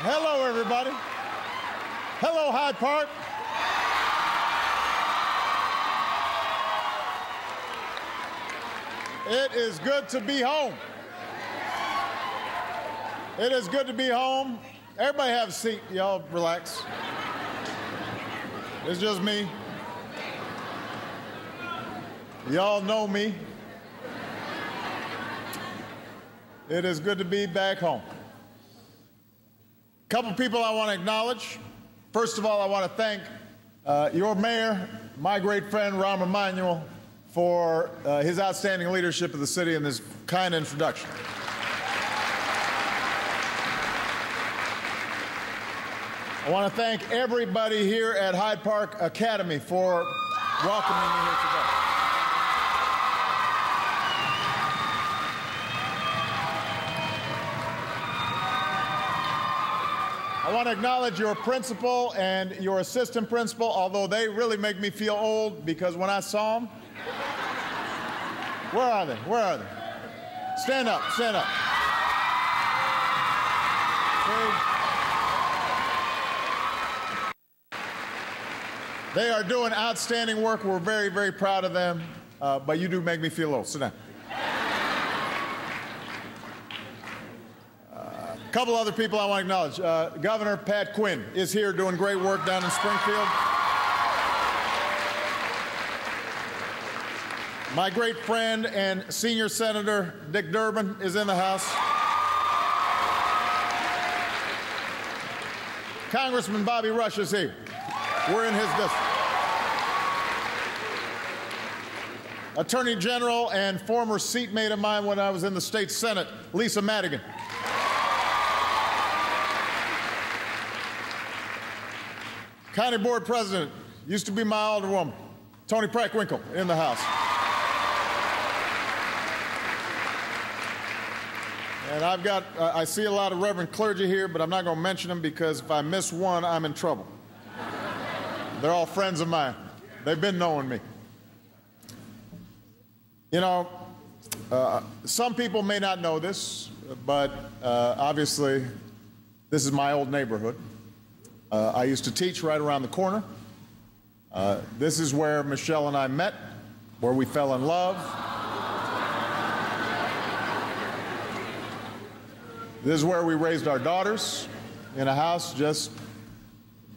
Hello, everybody. Hello, Hyde Park. It is good to be home. It is good to be home. Everybody have a seat. Y'all relax. It's just me. Y'all know me. It is good to be back home. A couple people I want to acknowledge. First of all, I want to thank your mayor, my great friend, Rahm Emanuel, for his outstanding leadership of the city and this kind introduction. I want to thank everybody here at Hyde Park Academy for welcoming me here today. I want to acknowledge your principal and your assistant principal, although they really make me feel old because when I saw them, where are they? Where are they? Stand up, stand up. They are doing outstanding work. We're very, very proud of them, but you do make me feel old. Sit down. A couple other people I want to acknowledge. Governor Pat Quinn is here doing great work down in Springfield. My great friend and senior Senator Dick Durbin is in the House. Congressman Bobby Rush is here. We're in his district. Attorney General and former seatmate of mine when I was in the state Senate, Lisa Madigan. County Board President, used to be my alderwoman, Tony Prackwinkle, in the House. And I see a lot of reverend clergy here, but I'm not going to mention them because if I miss one, I'm in trouble. They're all friends of mine. They've been knowing me. You know, some people may not know this, but obviously this is my old neighborhood. I used to teach right around the corner. This is where Michelle and I met, where we fell in love. This is where we raised our daughters, in a house just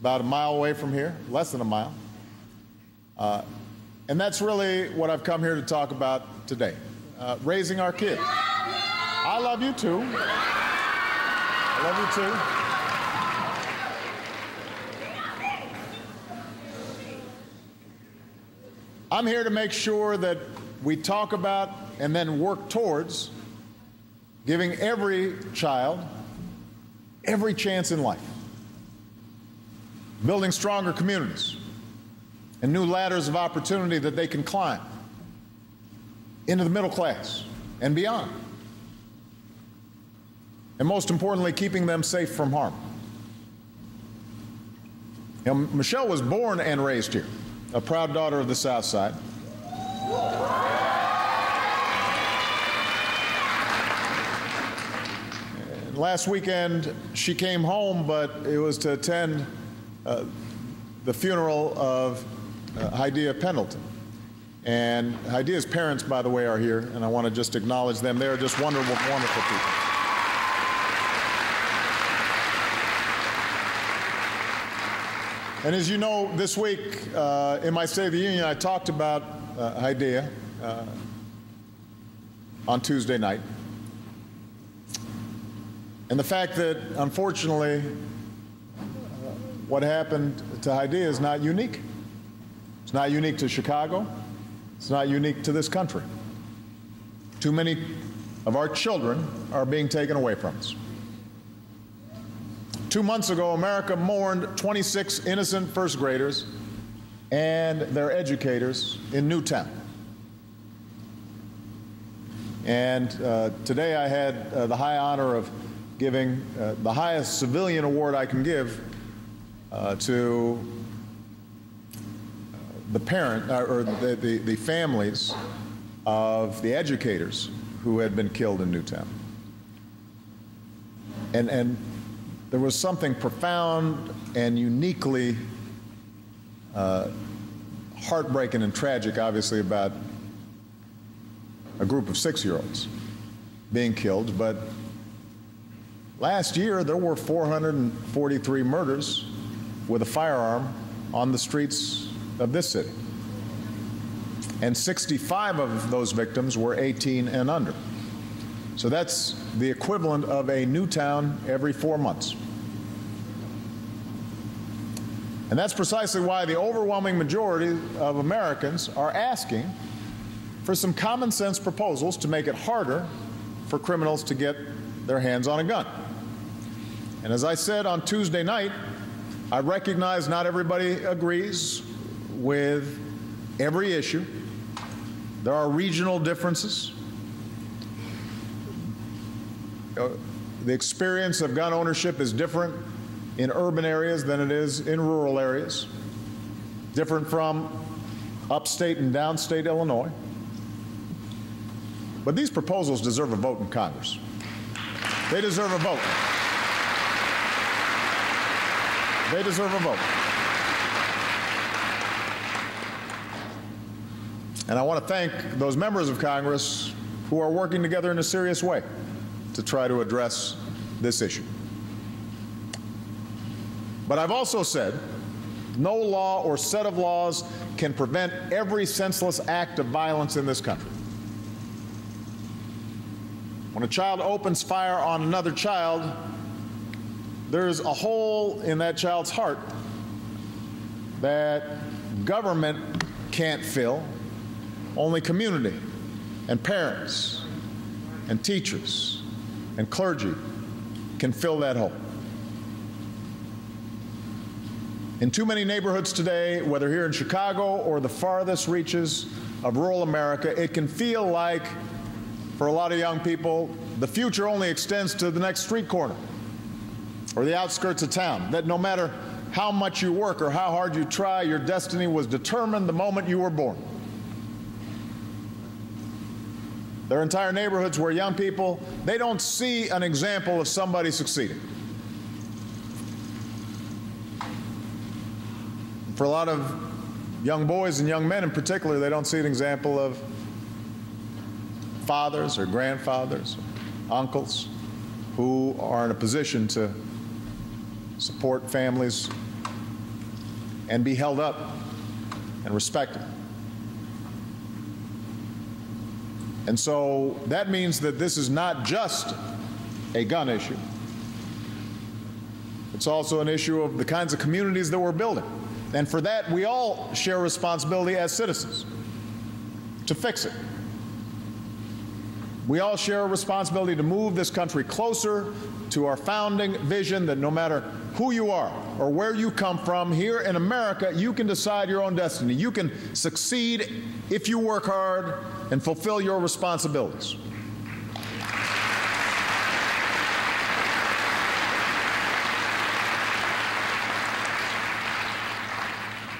about a mile away from here, less than a mile. And that's really what I've come here to talk about today, raising our kids. I love you too. I love you too. I'm here to make sure that we talk about and then work towards giving every child every chance in life, building stronger communities and new ladders of opportunity that they can climb into the middle class and beyond, and most importantly, keeping them safe from harm. You know, Michelle was born and raised here, a proud daughter of the South Side. And last weekend, she came home, but it was to attend the funeral of Hydea Pendleton. And Hydea's parents, by the way, are here, and I want to just acknowledge them. They are just wonderful, wonderful people. And as you know, this week in my State of the Union, I talked about Hydea on Tuesday night. And the fact that, unfortunately, what happened to Hydea is not unique. It's not unique to Chicago. It's not unique to this country. Too many of our children are being taken away from us. 2 months ago, America mourned 26 innocent first graders and their educators in Newtown. And today I had the high honor of giving the highest civilian award I can give to the the families of the educators who had been killed in Newtown. And there was something profound and uniquely heartbreaking and tragic, obviously, about a group of 6-year-olds being killed. But last year, there were 443 murders with a firearm on the streets of this city. And 65 of those victims were 18 and under. So that's the equivalent of a new town every 4 months. And that's precisely why the overwhelming majority of Americans are asking for some common sense proposals to make it harder for criminals to get their hands on a gun. And as I said on Tuesday night, I recognize not everybody agrees with every issue. There are regional differences. The experience of gun ownership is different in urban areas than it is in rural areas, different from upstate and downstate Illinois. But these proposals deserve a vote in Congress. They deserve a vote. They deserve a vote. And I want to thank those members of Congress who are working together in a serious way to try to address this issue. But I've also said no law or set of laws can prevent every senseless act of violence in this country. When a child opens fire on another child, there's a hole in that child's heart that government can't fill. Only community and parents and teachers and clergy can fill that hole. In too many neighborhoods today, whether here in Chicago or the farthest reaches of rural America, it can feel like, for a lot of young people, the future only extends to the next street corner or the outskirts of town, that no matter how much you work or how hard you try, your destiny was determined the moment you were born. There are entire neighborhoods where young people, they don't see an example of somebody succeeding. For a lot of young boys and young men in particular, they don't see an example of fathers or grandfathers, or uncles who are in a position to support families and be held up and respected. And so that means that this is not just a gun issue. It's also an issue of the kinds of communities that we're building. And for that, we all share responsibility as citizens to fix it. We all share a responsibility to move this country closer to our founding vision that no matter who you are or where you come from, here in America, you can decide your own destiny. You can succeed if you work hard and fulfill your responsibilities.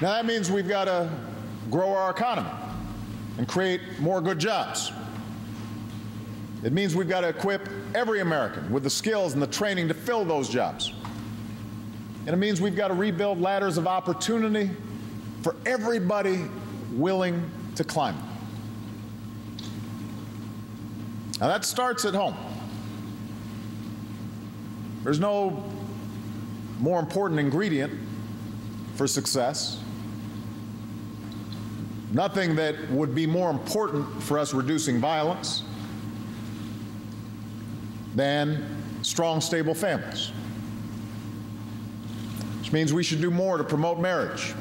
Now that means we've got to grow our economy and create more good jobs. It means we've got to equip every American with the skills and the training to fill those jobs. And it means we've got to rebuild ladders of opportunity for everybody willing to climb. Now that starts at home. There's no more important ingredient for success. Nothing that would be more important for us reducing violence than strong, stable families. Which means we should do more to promote marriage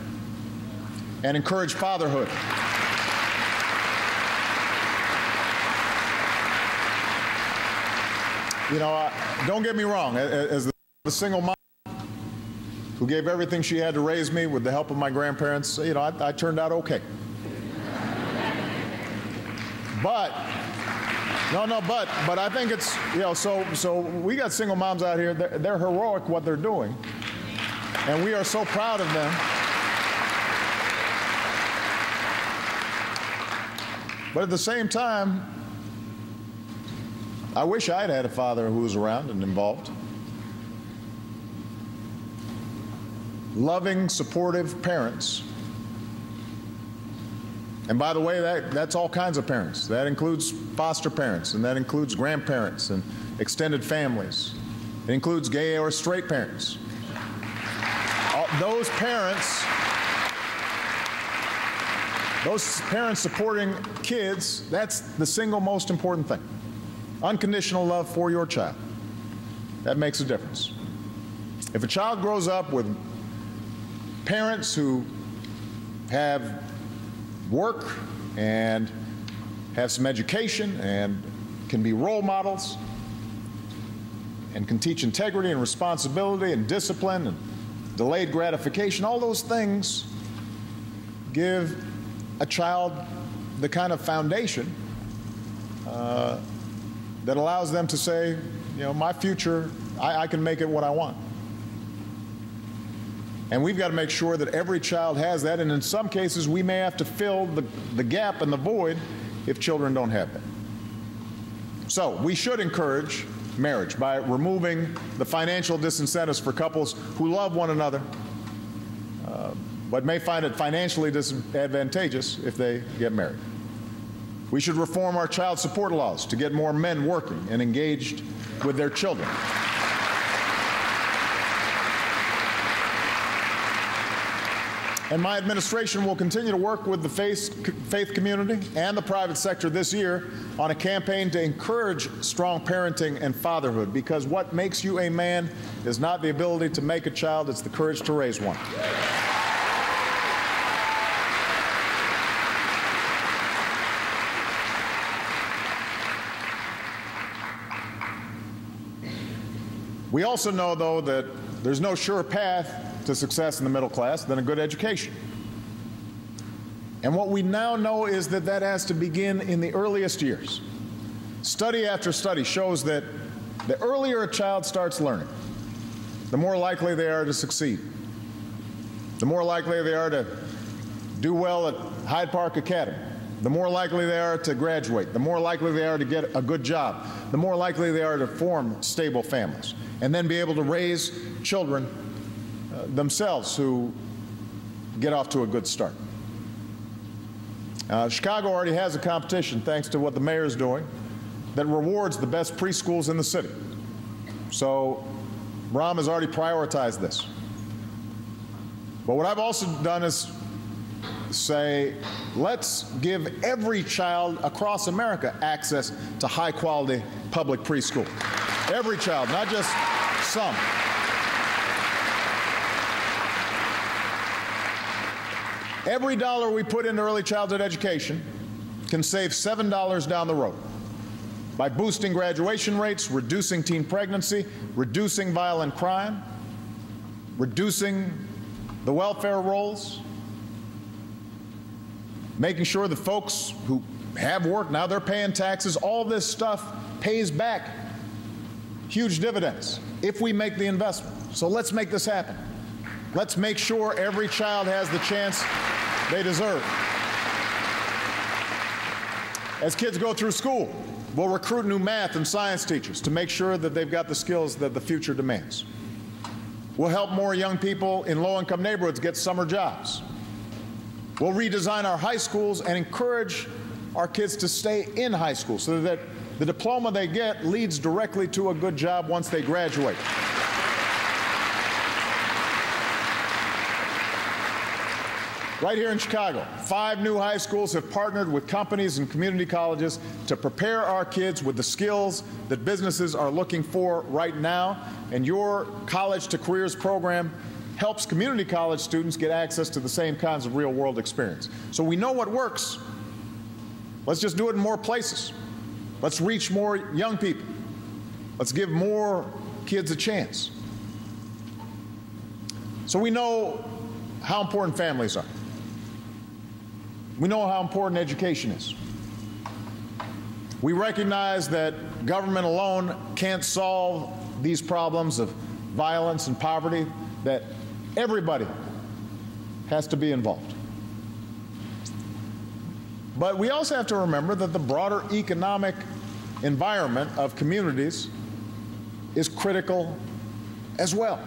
and encourage fatherhood. You know, don't get me wrong, as the single mom who gave everything she had to raise me with the help of my grandparents, you know, I turned out okay. But I think it's, you know, so we got single moms out here, they're heroic what they're doing, and we are so proud of them. But at the same time, I wish I'd had a father who was around and involved. loving, supportive parents. And by the way, that's all kinds of parents. That includes foster parents, and that includes grandparents and extended families. It includes gay or straight parents. Those parents supporting kids, that's the single most important thing. Unconditional love for your child. That makes a difference. If a child grows up with parents who have work and have some education and can be role models and can teach integrity and responsibility and discipline and delayed gratification, all those things give a child the kind of foundation that allows them to say, you know, my future, I can make it what I want. And we've got to make sure that every child has that, and in some cases we may have to fill the gap and the void if children don't have that. So we should encourage marriage by removing the financial disincentives for couples who love one another but may find it financially disadvantageous if they get married. We should reform our child support laws to get more men working and engaged with their children. And my administration will continue to work with the faith community and the private sector this year on a campaign to encourage strong parenting and fatherhood, because what makes you a man is not the ability to make a child, it's the courage to raise one. We also know, though, that there's no sure path to success in the middle class than a good education. And what we now know is that that has to begin in the earliest years. Study after study shows that the earlier a child starts learning, the more likely they are to succeed, the more likely they are to do well at Hyde Park Academy, the more likely they are to graduate, the more likely they are to get a good job, the more likely they are to form stable families, and then be able to raise children themselves who get off to a good start. Chicago already has a competition, thanks to what the mayor is doing, that rewards the best preschools in the city. So Rahm has already prioritized this. But what I've also done is say, let's give every child across America access to high-quality public preschool. Every child, not just some. Every dollar we put into early childhood education can save $7 down the road by boosting graduation rates, reducing teen pregnancy, reducing violent crime, reducing the welfare rolls, making sure that folks who have work, now they're paying taxes, all this stuff pays back huge dividends if we make the investment. So let's make this happen. Let's make sure every child has the chance they deserve. As kids go through school, we'll recruit new math and science teachers to make sure that they've got the skills that the future demands. We'll help more young people in low-income neighborhoods get summer jobs. We'll redesign our high schools and encourage our kids to stay in high school so that the diploma they get leads directly to a good job once they graduate. Right here in Chicago, 5 new high schools have partnered with companies and community colleges to prepare our kids with the skills that businesses are looking for right now. And your College to Careers program helps community college students get access to the same kinds of real-world experience. So we know what works. Let's just do it in more places. Let's reach more young people. Let's give more kids a chance. So we know how important families are. We know how important education is. We recognize that government alone can't solve these problems of violence and poverty, that everybody has to be involved. But we also have to remember that the broader economic environment of communities is critical as well.